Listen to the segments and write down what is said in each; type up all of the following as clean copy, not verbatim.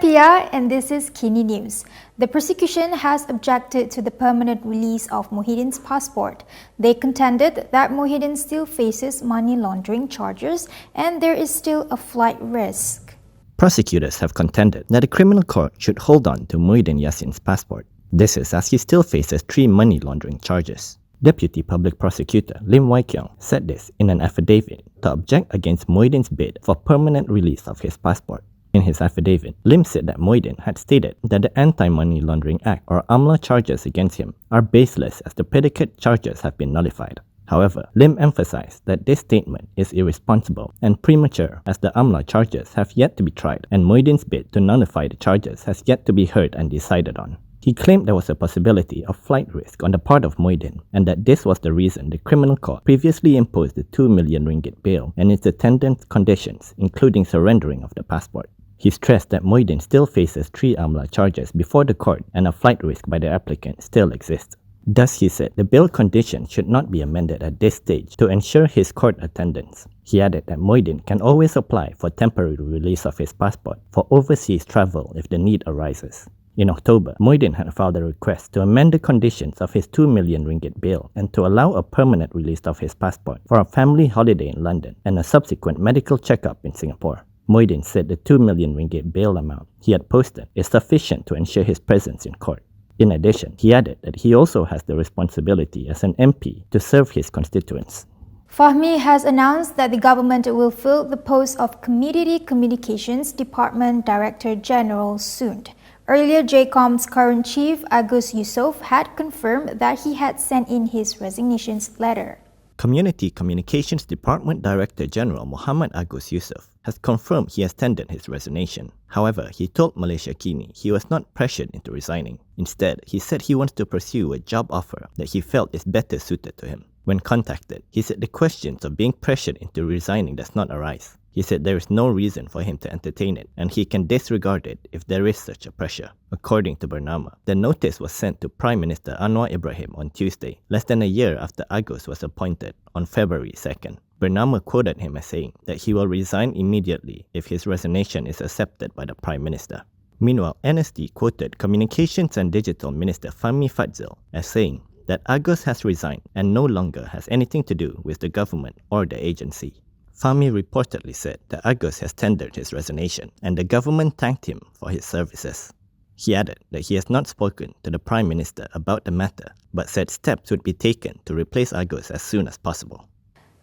Pia, and this is KiniNews. The prosecution has objected to the permanent release of Muhyiddin's passport. They contended that Muhyiddin still faces money laundering charges and there is still a flight risk. Prosecutors have contended that the criminal court should hold on to Muhyiddin Yassin's passport. This is as he still faces 3 money laundering charges. Deputy Public Prosecutor Lim Wai Keong said this in an affidavit to object against Muhyiddin's bid for permanent release of his passport. In his affidavit, Lim said that Muhyiddin had stated that the Anti-Money Laundering Act or Amla charges against him are baseless as the predicate charges have been nullified. However, Lim emphasized that this statement is irresponsible and premature as the Amla charges have yet to be tried and Muhyiddin's bid to nullify the charges has yet to be heard and decided on. He claimed there was a possibility of flight risk on the part of Muhyiddin and that this was the reason the criminal court previously imposed the 2 million ringgit bail and its attendant conditions, including surrendering of the passport. He stressed that Muhyiddin still faces 3 Amla charges before the court and a flight risk by the applicant still exists. Thus, he said the bail conditions should not be amended at this stage to ensure his court attendance. He added that Muhyiddin can always apply for temporary release of his passport for overseas travel if the need arises. In October, Muhyiddin had filed a request to amend the conditions of his 2 million ringgit bail and to allow a permanent release of his passport for a family holiday in London and a subsequent medical checkup in Singapore. Muhyiddin said the 2 million ringgit bail amount he had posted is sufficient to ensure his presence in court. In addition, he added that he also has the responsibility as an MP to serve his constituents. Fahmi has announced that the government will fill the post of Community Communications Department Director General soon. Earlier, JKom's current chief, Agus Yusoff, had confirmed that he had sent in his resignation letter. Community Communications Department Director General Mohammad Agus Yusoff has confirmed he has tendered his resignation. However, he told Malaysia Kini he was not pressured into resigning. Instead, he said he wants to pursue a job offer that he felt is better suited to him. When contacted, he said the questions of being pressured into resigning does not arise. He said there is no reason for him to entertain it and he can disregard it if there is such a pressure. According to Bernama, the notice was sent to Prime Minister Anwar Ibrahim on Tuesday, less than a year after Agus was appointed on February 2nd. Bernama quoted him as saying that he will resign immediately if his resignation is accepted by the Prime Minister. Meanwhile, NSD quoted Communications and Digital Minister Fahmi Fadzil as saying that Agus has resigned and no longer has anything to do with the government or the agency. Fahmi reportedly said that Agus has tendered his resignation and the government thanked him for his services. He added that he has not spoken to the Prime Minister about the matter, but said steps would be taken to replace Agus as soon as possible.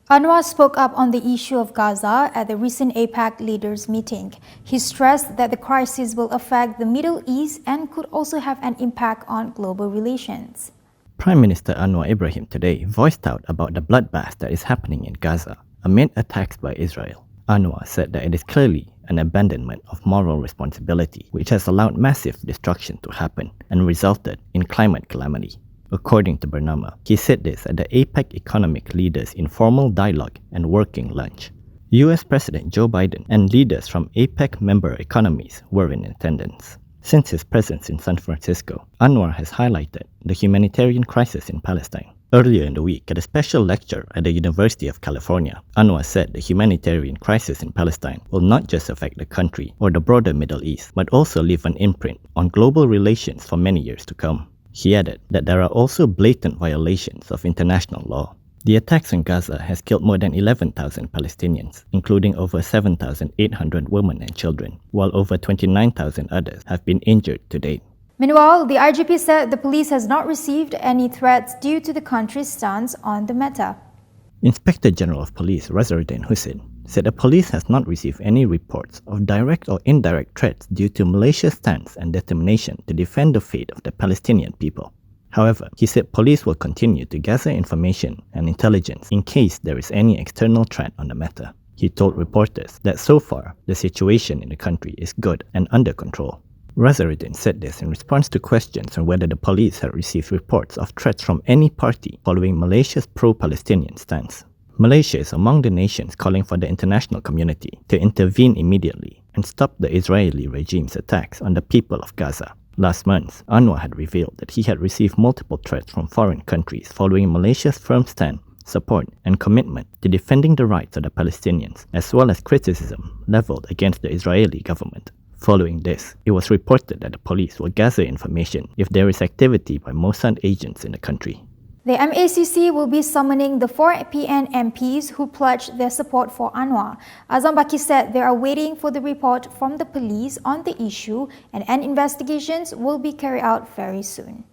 Anwar spoke up on the issue of Gaza at the recent APAC leaders meeting. He stressed that the crisis will affect the Middle East and could also have an impact on global relations. Prime Minister Anwar Ibrahim today voiced out about the bloodbath that is happening in Gaza amid attacks by Israel. Anwar said that it is clearly an abandonment of moral responsibility which has allowed massive destruction to happen and resulted in climate calamity. According to Bernama, he said this at the APEC Economic Leaders Informal Dialogue and Working Lunch. US President Joe Biden and leaders from APEC member economies were in attendance. Since his presence in San Francisco, Anwar has highlighted the humanitarian crisis in Palestine. Earlier in the week, at a special lecture at the University of California, Anwar said the humanitarian crisis in Palestine will not just affect the country or the broader Middle East, but also leave an imprint on global relations for many years to come. He added that there are also blatant violations of international law. The attacks in Gaza has killed more than 11,000 Palestinians, including over 7,800 women and children, while over 29,000 others have been injured to date. Meanwhile, the IGP said the police has not received any threats due to the country's stance on the matter. Inspector General of Police Rasiruddin Hussein said the police has not received any reports of direct or indirect threats due to Malaysia's stance and determination to defend the fate of the Palestinian people. However, he said police will continue to gather information and intelligence in case there is any external threat on the matter. He told reporters that so far, the situation in the country is good and under control. Rasiruddin said this in response to questions on whether the police had received reports of threats from any party following Malaysia's pro-Palestinian stance. Malaysia is among the nations calling for the international community to intervene immediately and stop the Israeli regime's attacks on the people of Gaza. Last month, Anwar had revealed that he had received multiple threats from foreign countries following Malaysia's firm stand, support, and commitment to defending the rights of the Palestinians, as well as criticism leveled against the Israeli government. Following this, it was reported that the police will gather information if there is activity by Mossad agents in the country. The MACC will be summoning the 4 PN MPs who pledged their support for Anwar. Azam Baki said they are waiting for the report from the police on the issue and investigations will be carried out very soon.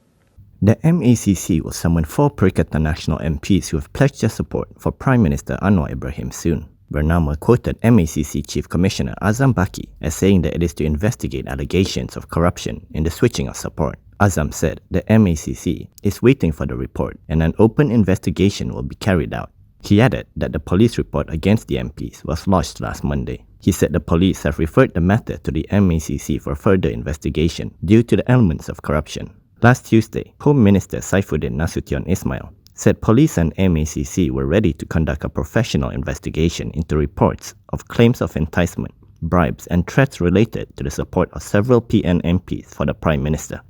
The MACC will summon 4 Perikatan Nasional MPs who have pledged their support for Prime Minister Anwar Ibrahim soon. Bernama quoted MACC Chief Commissioner Azam Baki as saying that it is to investigate allegations of corruption in the switching of support. Azam said the MACC is waiting for the report and an open investigation will be carried out. He added that the police report against the MPs was lodged last Monday. He said the police have referred the matter to the MACC for further investigation due to the elements of corruption. Last Tuesday, Home Minister Saifuddin Nasution Ismail said police and MACC were ready to conduct a professional investigation into reports of claims of enticement, bribes and threats related to the support of several PN MPs for the Prime Minister.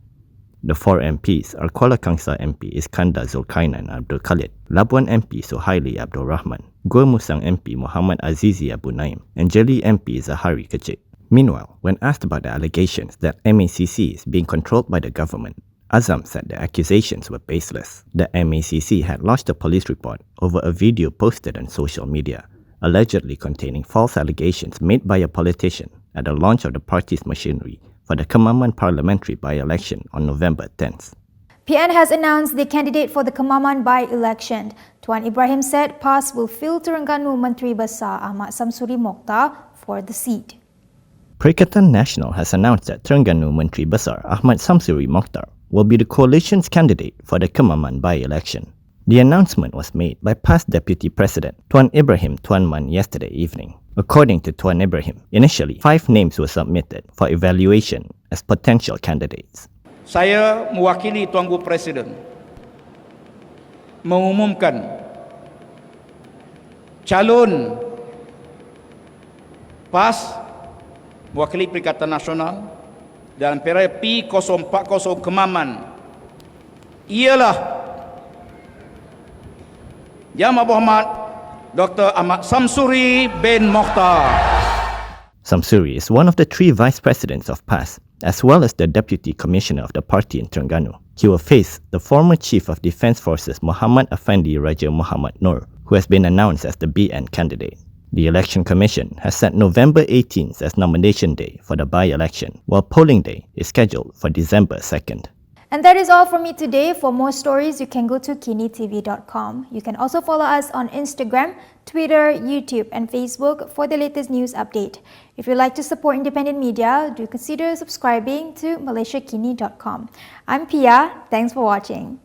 The 4 MPs are Kuala Kangsar MP Iskandar Zulkarnain Abdul Khalid, Labuan MP Suhaili Abdul Rahman, Gua Musang MP Muhammad Azizi Abu Naim, and Jeli MP Zahari Kecik. Meanwhile, when asked about the allegations that MACC is being controlled by the government, Azam said the accusations were baseless. The MACC had lodged a police report over a video posted on social media, allegedly containing false allegations made by a politician at the launch of the party's machinery for the Kaman parliamentary by-election on November 10th. PN has announced the candidate for the Kaman by-election. Tuan Ibrahim said PAS will fill Terengganu Menteri Besar Ahmad Samsuri Mokhtar for the seat. Perikatan Nasional has announced that Terengganu Menteri Besar Ahmad Samsuri Mokhtar will be the coalition's candidate for the Kaman by-election. The announcement was made by PAS Deputy President Tuan Ibrahim Tuan Man yesterday evening. According to Tuan Ibrahim, initially 5 names were submitted for evaluation as potential candidates. Saya mewakili Tuanku Presiden mengumumkan calon PAS mewakili Perikatan Nasional dalam perolehan P040 Kemaman ialah Yang Muhammad Dr. Ahmad Samsuri bin Mokhtar. Samsuri is one of the 3 vice presidents of PAS, as well as the deputy commissioner of the party in Terengganu. He will face the former chief of defense forces Muhammad Afandi Raja Muhammad Nur, who has been announced as the BN candidate. The Election Commission has set November 18th as nomination day for the by-election, while polling day is scheduled for December 2nd. And that is all from me today. For more stories, you can go to KiniTv.com. You can also follow us on Instagram, Twitter, YouTube and Facebook for the latest news update. If you'd like to support independent media, do consider subscribing to MalaysiaKini.com. I'm Pia. Thanks for watching.